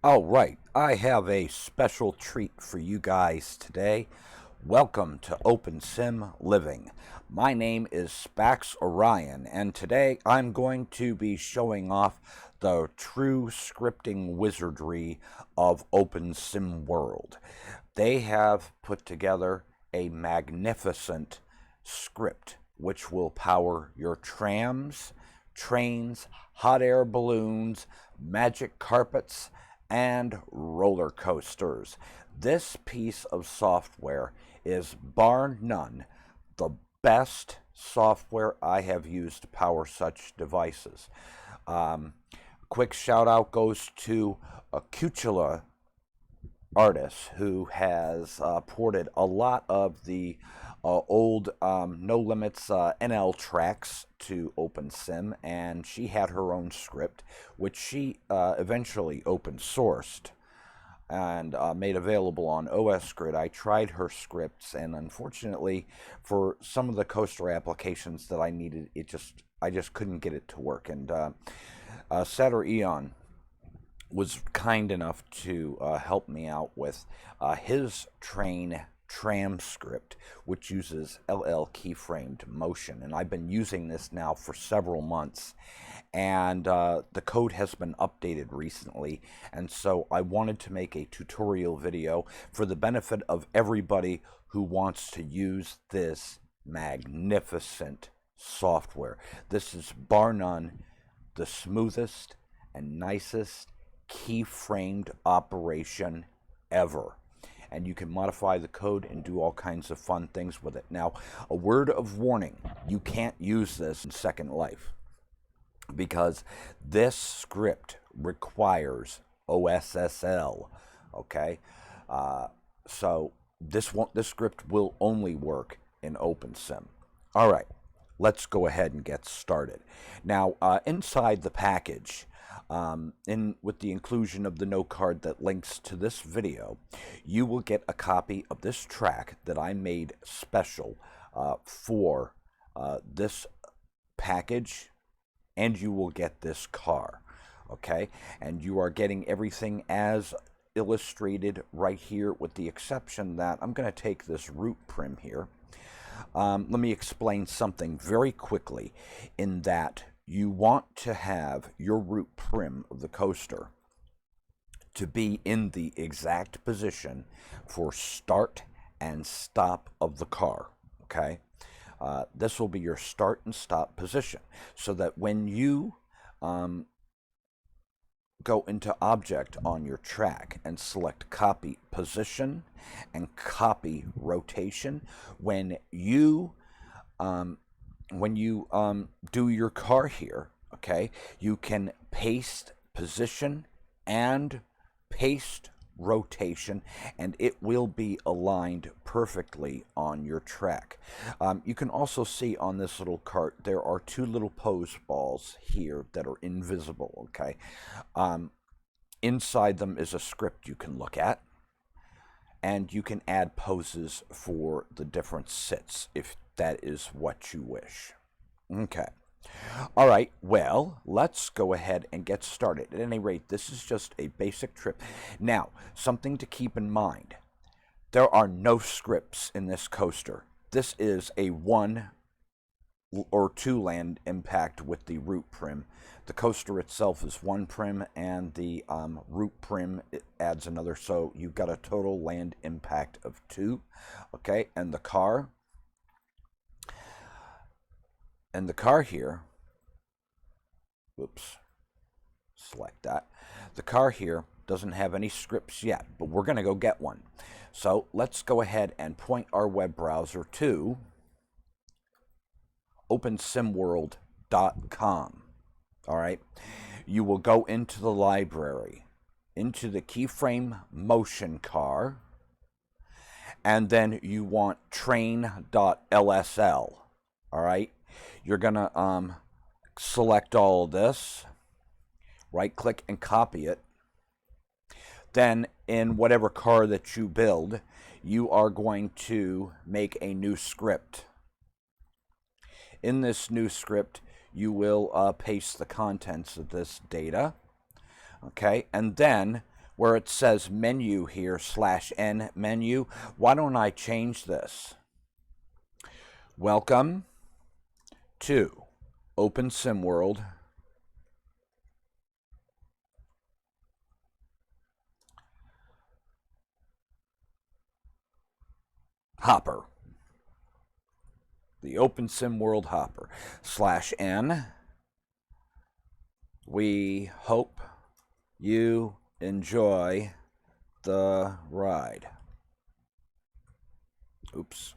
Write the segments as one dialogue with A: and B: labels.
A: All right, I have a special treat for you guys today. Welcome to OpenSim Living. My name is Spax Orion, and today I'm going to be showing off the true scripting wizardry of OpensimWorld. They have put together a magnificent script which will power your trams, trains, hot air balloons, magic carpets, and roller coasters. This piece of software is bar none the best software I have used to power such devices. Quick shout out goes to Acutula artist who has ported a lot of the old No Limits NL tracks to OpenSim, and she had her own script, which she eventually open sourced and made available on OS Grid. I tried her scripts, and unfortunately, for some of the coaster applications that I needed, I just couldn't get it to work. And Satter Eon was kind enough to help me out with his tram script, which uses LL keyframed motion. And I've been using this now for several months, and the code has been updated recently. And so I wanted to make a tutorial video for the benefit of everybody who wants to use this magnificent software. This is bar none the smoothest and nicest keyframed operation ever. And you can modify the code and do all kinds of fun things with it. Now, a word of warning, you can't use this in Second Life because this script requires OSSL, okay? So this script will only work in OpenSim. All right, let's go ahead and get started. Now, inside the package, with the inclusion of the note card that links to this video, you will get a copy of this track that I made special for this package, and you will get this car, okay? And you are getting everything as illustrated right here, with the exception that I'm going to take this root prim here. Let me explain something very quickly, in that you want to have your root prim of the coaster to be in the exact position for start and stop of the car, okay? This will be your start and stop position, so that when you go into object on your track and select copy position and copy rotation, when you do your car here, okay, you can paste position and paste rotation, and it will be aligned perfectly on your track. You can also see on this little cart there are two little pose balls here that are invisible, okay? Inside them is a script you can look at, and you can add poses for the different sits if that is what you wish. Okay. All right, well, let's go ahead and get started. At any rate, this is just a basic trip. Now, something to keep in mind. There are no scripts in this coaster. This is a 1 or 2 land impact with the root prim. The coaster itself is 1 prim, and the root prim adds another, so you've got a total land impact of 2. Okay, and the car here, oops, select that. The car here doesn't have any scripts yet, but we're going to go get one. So let's go ahead and point our web browser to OpensimWorld.com. All right, you will go into the library, into the keyframe motion car, and then you want train.lsl. All right, you're gonna select all of this, right click and copy it. Then in whatever car that you build, you are going to make a new script. In this new script, you will paste the contents of this data, okay? And then where it says menu here, /N menu. Why don't I change this? Welcome to OpensimWorld Hopper. The OpensimWorld Hopper. /N. We hope you enjoy the ride. Oops.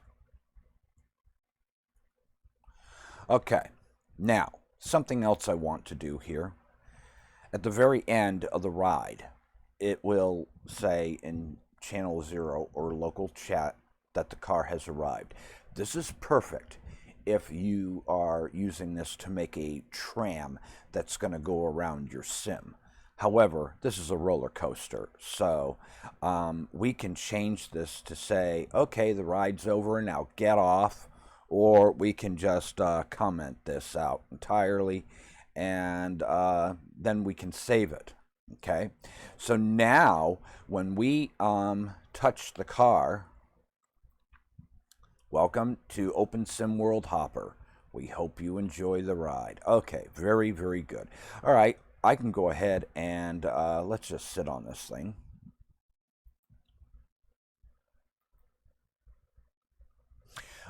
A: Okay, now, something else I want to do here. At the very end of the ride, it will say in channel 0 or local chat that the car has arrived. This is perfect if you are using this to make a tram that's going to go around your sim. However, this is a roller coaster, so we can change this to say, okay, the ride's over, now get off, or we can just comment this out entirely, and then we can save it. Okay, so now when we touch the car, welcome to OpensimWorld Hopper. We hope you enjoy the ride. Okay, very, very good. All right, I can go ahead and let's just sit on this thing.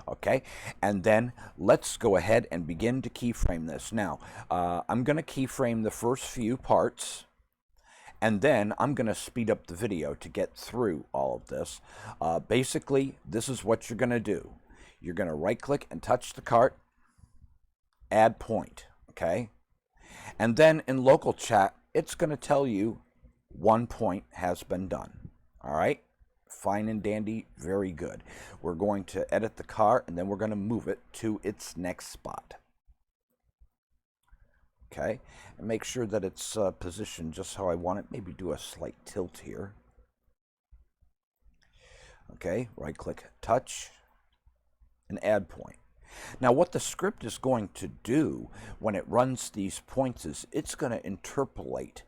A: Okay, and then let's go ahead and begin to keyframe this. Now, I'm going to keyframe the first few parts, and then I'm going to speed up the video to get through all of this. Basically, this is what you're going to do. You're going to right-click and touch the cart, add point, okay? And then in local chat, it's going to tell you 1 point has been done, all right? Fine and dandy, very good. We're going to edit the car, and then we're going to move it to its next spot. Okay, and make sure that it's positioned just how I want it. Maybe do a slight tilt here. Okay, right-click, touch, and add point. Now, what the script is going to do when it runs these points is it's going to interpolate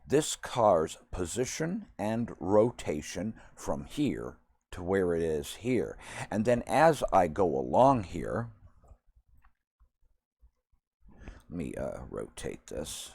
A: this car's position and rotation from here to where it is here. And then as I go along here, let me rotate this.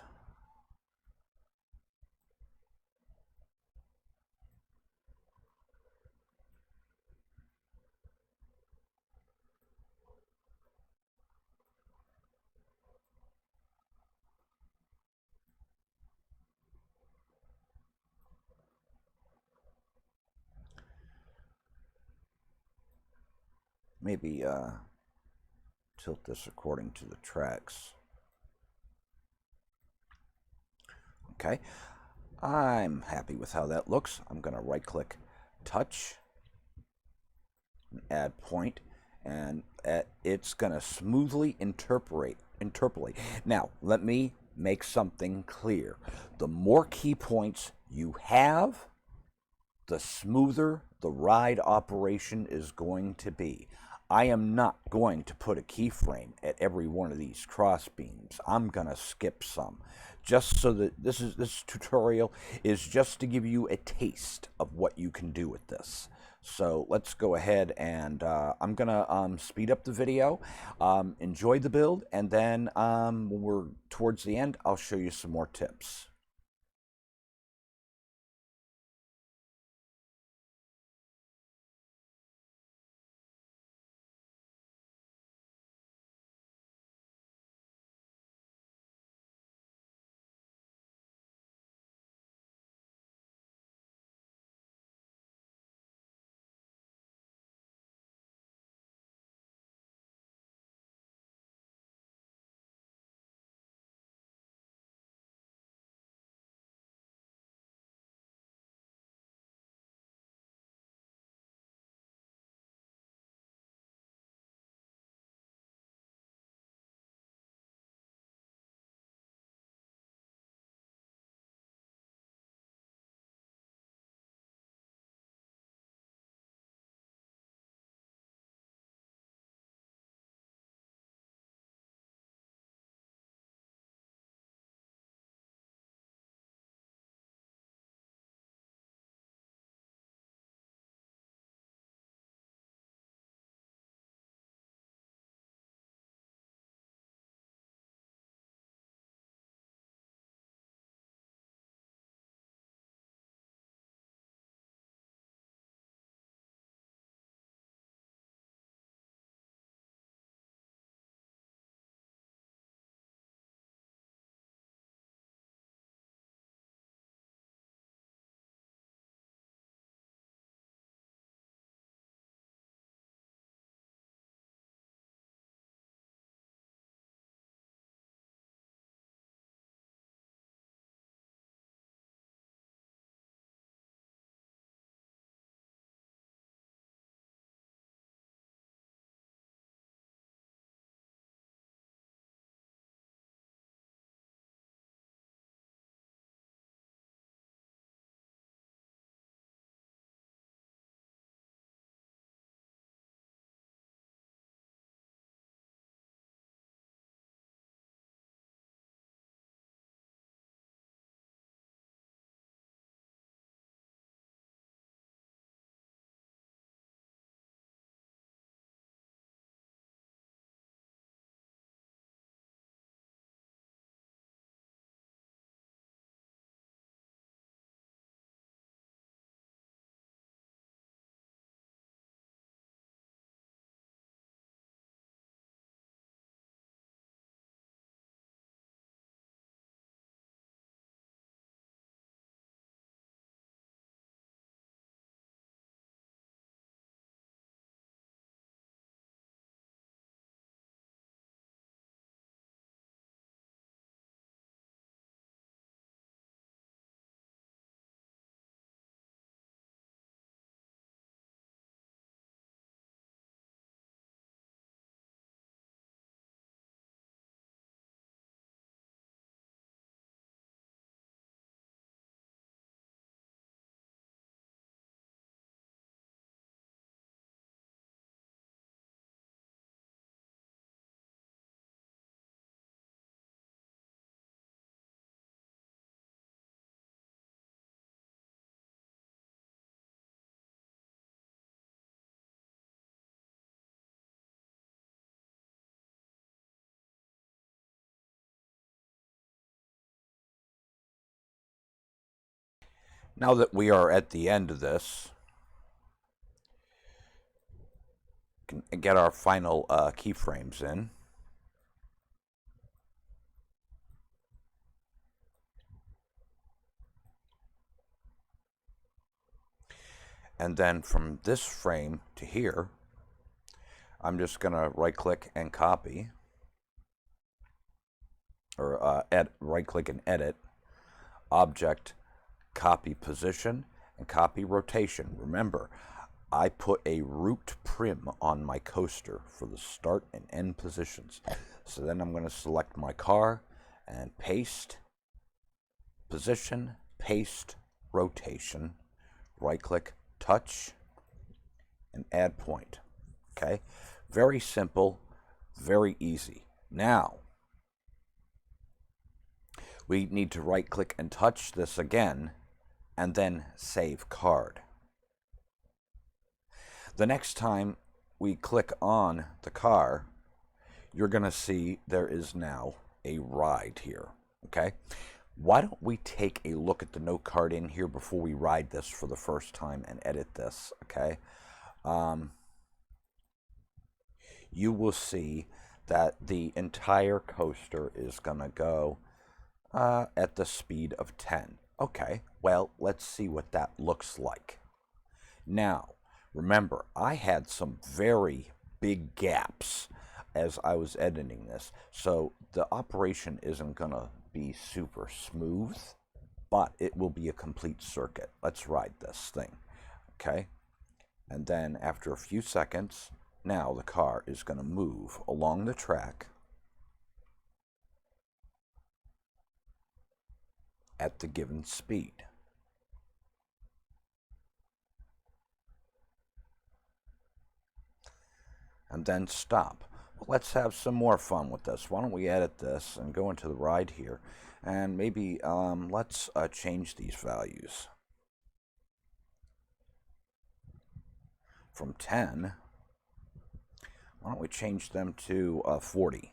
A: Maybe tilt this according to the tracks. Okay, I'm happy with how that looks. I'm going to right-click, touch, and add point, and it's going to smoothly interpolate. Now, let me make something clear. The more key points you have, the smoother the ride operation is going to be. I am not going to put a keyframe at every one of these cross beams. I'm going to skip some, just so that this tutorial is just to give you a taste of what you can do with this. So let's go ahead and I'm going to speed up the video, enjoy the build, and then when we're towards the end, I'll show you some more tips. Now that we are at the end of this, we can get our final keyframes in. And then from this frame to here, I'm just going to right click and copy, or right click and edit, object, copy position, and copy rotation. Remember, I put a root prim on my coaster for the start and end positions. So then I'm going to select my car and paste, position, paste, rotation, right click, touch, and add point. Okay, very simple, very easy. Now, we need to right click and touch this again, and then save card. The next time we click on the car, you're going to see there is now a ride here. Okay, why don't we take a look at the note card in here before we ride this for the first time and edit this? Okay, you will see that the entire coaster is going to go at the speed of 10. Okay, well, let's see what that looks like. Now, remember, I had some very big gaps as I was editing this, so the operation isn't going to be super smooth, but it will be a complete circuit. Let's ride this thing, okay? And then after a few seconds, now the car is going to move along the track at the given speed. And then stop. Well, let's have some more fun with this. Why don't we edit this and go into the ride here, and maybe let's change these values from 10. Why don't we change them to 40?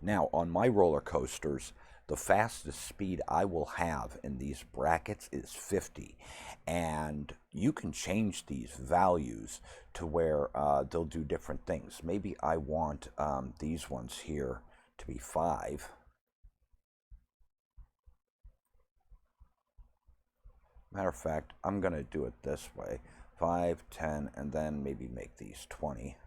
A: Now, on my roller coasters, the fastest speed I will have in these brackets is 50. And you can change these values to where they'll do different things. Maybe I want these ones here to be 5. Matter of fact, I'm going to do it this way. 5, 10, and then maybe make these 20.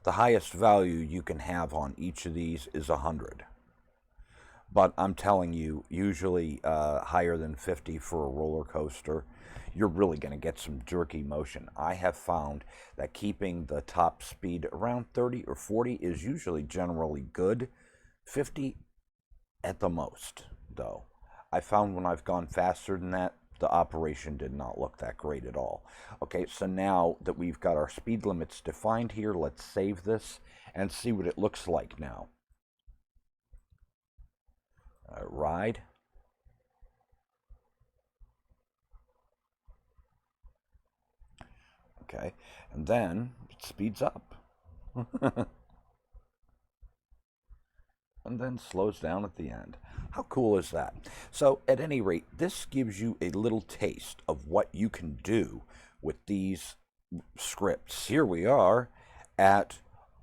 A: The highest value you can have on each of these is 100. But I'm telling you, usually higher than 50 for a roller coaster, you're really going to get some jerky motion. I have found that keeping the top speed around 30 or 40 is usually generally good. 50 at the most, though. I found when I've gone faster than that, the operation did not look that great at all. Okay, so now that we've got our speed limits defined here, let's save this and see what it looks like now. Ride. Okay, and then it speeds up. And then slows down at the end. How cool is that? So at any rate, this gives you a little taste of what you can do with these scripts. Here we are at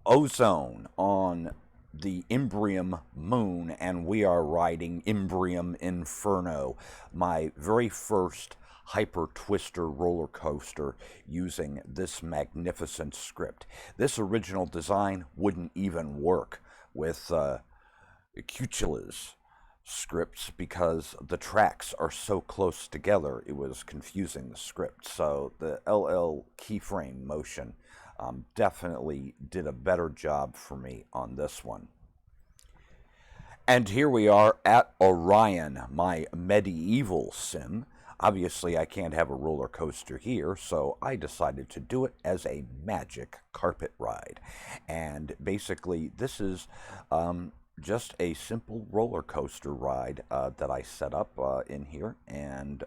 A: Ozone on the Imbrium moon, and we are riding Imbrium Inferno, my very first Hyper Twister roller coaster using this magnificent script. This original design wouldn't even work with Cucula's scripts because the tracks are so close together. It was confusing the script. So the LL keyframe motion definitely did a better job for me on this one. And here we are at Orion, my medieval sim. Obviously, I can't have a roller coaster here, so I decided to do it as a magic carpet ride. And basically, this is just a simple roller coaster ride that I set up in here. And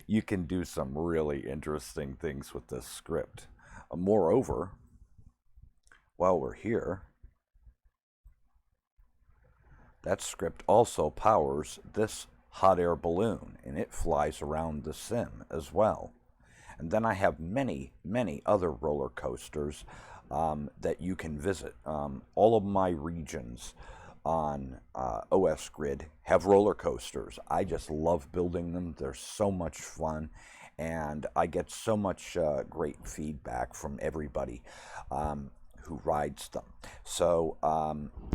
A: you can do some really interesting things with this script. Moreover, while we're here, that script also powers this hot air balloon, and it flies around the sim as well. And then I have many, many other roller coasters that you can visit. All of my regions on OS Grid have roller coasters. I just love building them. They're so much fun, and I get so much great feedback from everybody who rides them. So,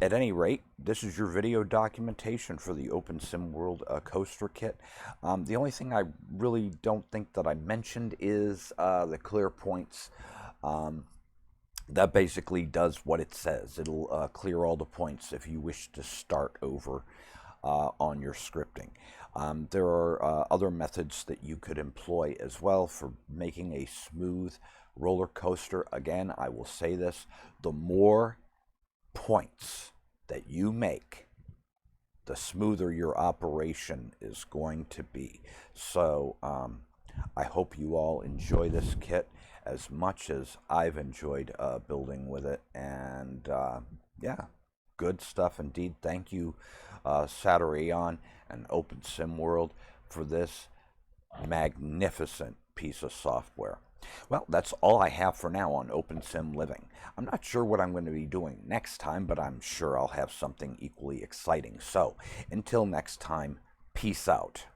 A: at any rate, this is your video documentation for the OpensimWorld coaster kit. The only thing I really don't think that I mentioned is the clear points. That basically does what it says. It'll clear all the points if you wish to start over on your scripting. There are other methods that you could employ as well for making a smooth roller coaster. Again, I will say this, the more points that you make, the smoother your operation is going to be. So I hope you all enjoy this kit as much as I've enjoyed building with it. And yeah, good stuff indeed. Thank you, Saturayon and OpensimWorld, for this magnificent piece of software. Well, that's all I have for now on OpenSim Living. I'm not sure what I'm going to be doing next time, but I'm sure I'll have something equally exciting. So, until next time, peace out.